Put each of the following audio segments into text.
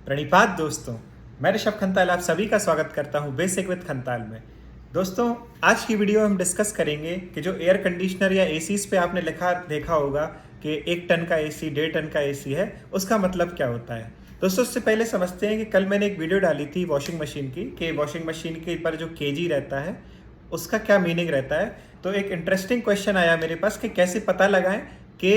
प्रणिपात दोस्तों, मैं ऋषभ खंताल आप सभी का स्वागत करता हूं बेसिक विद खंताल में। दोस्तों, आज की वीडियो हम डिस्कस करेंगे कि जो एयर कंडीशनर या एसीज पे आपने देखा होगा कि 1 टन का एसी 1.5 टन का एसी है, उसका मतलब क्या होता है। दोस्तों, उससे पहले समझते हैं कि कल मैंने एक वीडियो डाली थी वॉशिंग मशीन की कि वॉशिंग मशीन के पर जो केजी रहता है उसका क्या मीनिंग रहता है। तो एक इंटरेस्टिंग क्वेश्चन आया मेरे पास कि कैसे पता लगाएं कि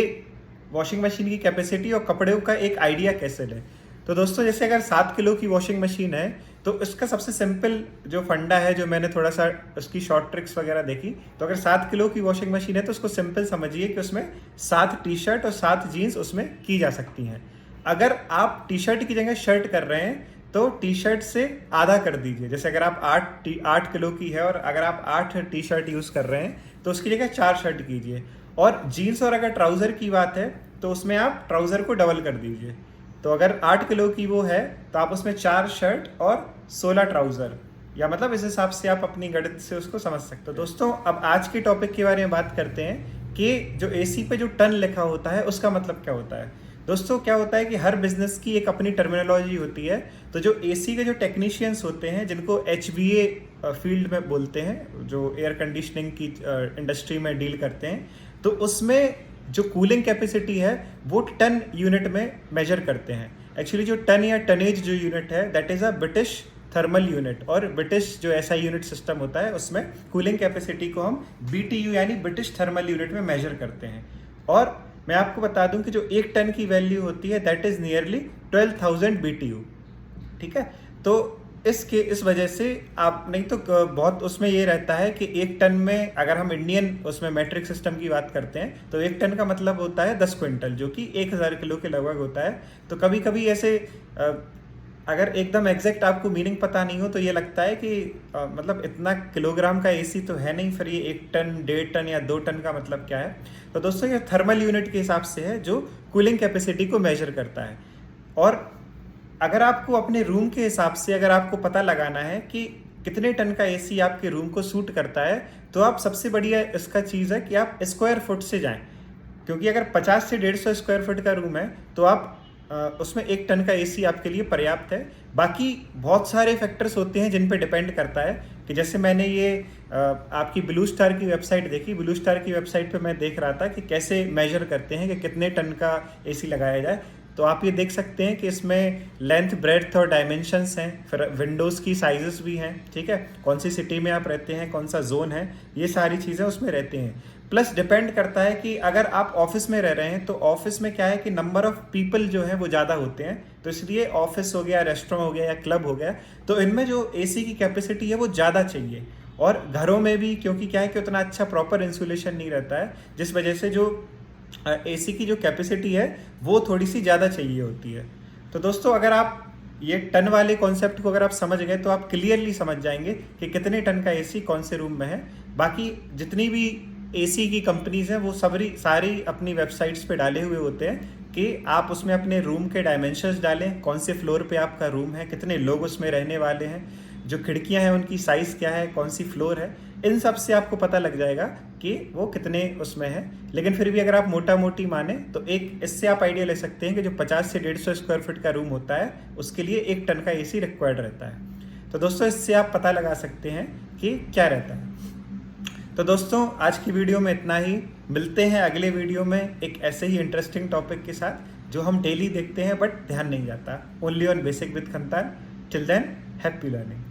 वॉशिंग मशीन की कैपेसिटी और कपड़ों का एक आइडिया कैसे लें। तो दोस्तों, जैसे अगर 7 किलो की वॉशिंग मशीन है तो इसका सबसे सिंपल जो फंडा है, जो मैंने थोड़ा सा उसकी शॉर्ट ट्रिक्स वगैरह देखी, तो अगर 7 किलो की वॉशिंग मशीन है तो उसको सिंपल समझिए कि उसमें 7 टी शर्ट और 7 जीन्स उसमें की जा सकती हैं। अगर आप टी शर्ट की जगह शर्ट कर रहे हैं तो टी शर्ट से आधा कर दीजिए। जैसे अगर आप 8 किलो की है और अगर आप 8 टी शर्ट यूज़ कर रहे हैं तो उसकी जगह 4 शर्ट कीजिए। और जीन्स और अगर ट्राउज़र की बात है तो उसमें आप ट्राउज़र को डबल कर दीजिए। तो अगर 8 किलो की वो है तो आप उसमें 4 शर्ट और 16 ट्राउज़र, या मतलब इस हिसाब से आप अपनी गणित से उसको समझ सकते हो। दोस्तों, अब आज के टॉपिक के बारे में बात करते हैं कि जो एसी पे जो टन लिखा होता है उसका मतलब क्या होता है। दोस्तों, क्या होता है कि हर बिजनेस की एक अपनी टर्मिनोलॉजी होती है। तो जो एसी के जो टेक्नीशियंस होते हैं, जिनको HVA फील्ड में बोलते हैं, जो एयर कंडीशनिंग की इंडस्ट्री में डील करते हैं, तो उसमें जो कूलिंग कैपेसिटी है वो टन यूनिट में मेजर करते हैं। एक्चुअली जो टन या टनेज जो यूनिट है that is a British thermal unit, और ब्रिटिश जो ऐसा यूनिट सिस्टम होता है उसमें कूलिंग कैपेसिटी को हम BTU यानी ब्रिटिश थर्मल यूनिट में मेजर करते हैं। और मैं आपको बता दूं कि जो 1 टन की वैल्यू होती है दैट इज़ नियरली 12,000 BTU। ठीक है, तो इस वजह से आप नहीं तो बहुत उसमें ये रहता है कि 1 टन में अगर हम इंडियन उसमें मैट्रिक सिस्टम की बात करते हैं तो 1 टन का मतलब होता है 10 क्विंटल, जो कि 1000 किलो के लगभग होता है। तो कभी कभी ऐसे अगर एकदम एग्जैक्ट आपको मीनिंग पता नहीं हो तो ये लगता है कि मतलब इतना किलोग्राम का एसी तो है नहीं, फिर ये 1 टन 1.5 टन या 2 टन का मतलब क्या है। तो दोस्तों, ये थर्मल यूनिट के हिसाब से है जो कूलिंग कैपेसिटी को मेजर करता है। और अगर आपको अपने रूम के हिसाब से अगर आपको पता लगाना है कि कितने टन का एसी आपके रूम को सूट करता है, तो आप सबसे बढ़िया इसका चीज़ है कि आप स्क्वायर फुट से जाएं। क्योंकि अगर 50 से 150 स्क्वायर फुट का रूम है तो आप उसमें 1 टन का एसी आपके लिए पर्याप्त है। बाकी बहुत सारे फैक्टर्स होते हैं जिन पे डिपेंड करता है कि जैसे मैंने ये आपकी ब्लू स्टार की वेबसाइट देखी। ब्लू स्टार की वेबसाइट पे मैं देख रहा था कि कैसे मेजर करते हैं कि कितने टन का एसी लगाया जाए। तो आप ये देख सकते हैं कि इसमें लेंथ, ब्रेड्थ और डायमेंशंस हैं, फिर विंडोज़ की साइजेस भी हैं। ठीक है, कौन सी सिटी में आप रहते हैं, कौन सा जोन है, ये सारी चीज़ें उसमें रहती हैं। प्लस डिपेंड करता है कि अगर आप ऑफिस में रह रहे हैं तो ऑफिस में क्या है कि नंबर ऑफ़ पीपल जो है वो ज़्यादा होते हैं, तो इसलिए ऑफिस हो गया, रेस्टोरेंट हो गया या क्लब हो गया, तो इनमें जो एसी की कैपेसिटी है वो ज़्यादा चाहिए। और घरों में भी क्योंकि क्या है कि उतना अच्छा प्रॉपर इंसुलेशन नहीं रहता है, जिस वजह से जो एसी की जो कैपेसिटी है वो थोड़ी सी ज़्यादा चाहिए होती है। तो दोस्तों, अगर आप ये टन वाले कॉन्सेप्ट को अगर आप समझ गए तो आप क्लियरली समझ जाएंगे कि कितने टन का एसी कौन से रूम में है। बाकी जितनी भी एसी की कंपनीज हैं वो सारी अपनी वेबसाइट्स पे डाले हुए होते हैं कि आप उसमें अपने रूम के डायमेंशंस डालें, कौन से फ्लोर पे आपका रूम है, कितने लोग उसमें रहने वाले हैं, जो खिड़कियां हैं उनकी साइज़ क्या है, कौन सी फ्लोर है, इन सब से आपको पता लग जाएगा कि वो कितने उसमें है। लेकिन फिर भी अगर आप मोटा मोटी माने तो एक इससे आप आइडिया ले सकते हैं कि जो 50 से 150 स्क्वायर फीट का रूम होता है उसके लिए 1 टन का एसी रिक्वायर्ड रहता है। तो दोस्तों, इससे आप पता लगा सकते हैं कि क्या रहता है। तो दोस्तों, आज की वीडियो में इतना ही। मिलते हैं अगले वीडियो में एक ऐसे ही इंटरेस्टिंग टॉपिक के साथ जो हम डेली देखते हैं बट ध्यान नहीं जाता। ओनली ऑन बेसिक विद खंताल। Till then, happy learning.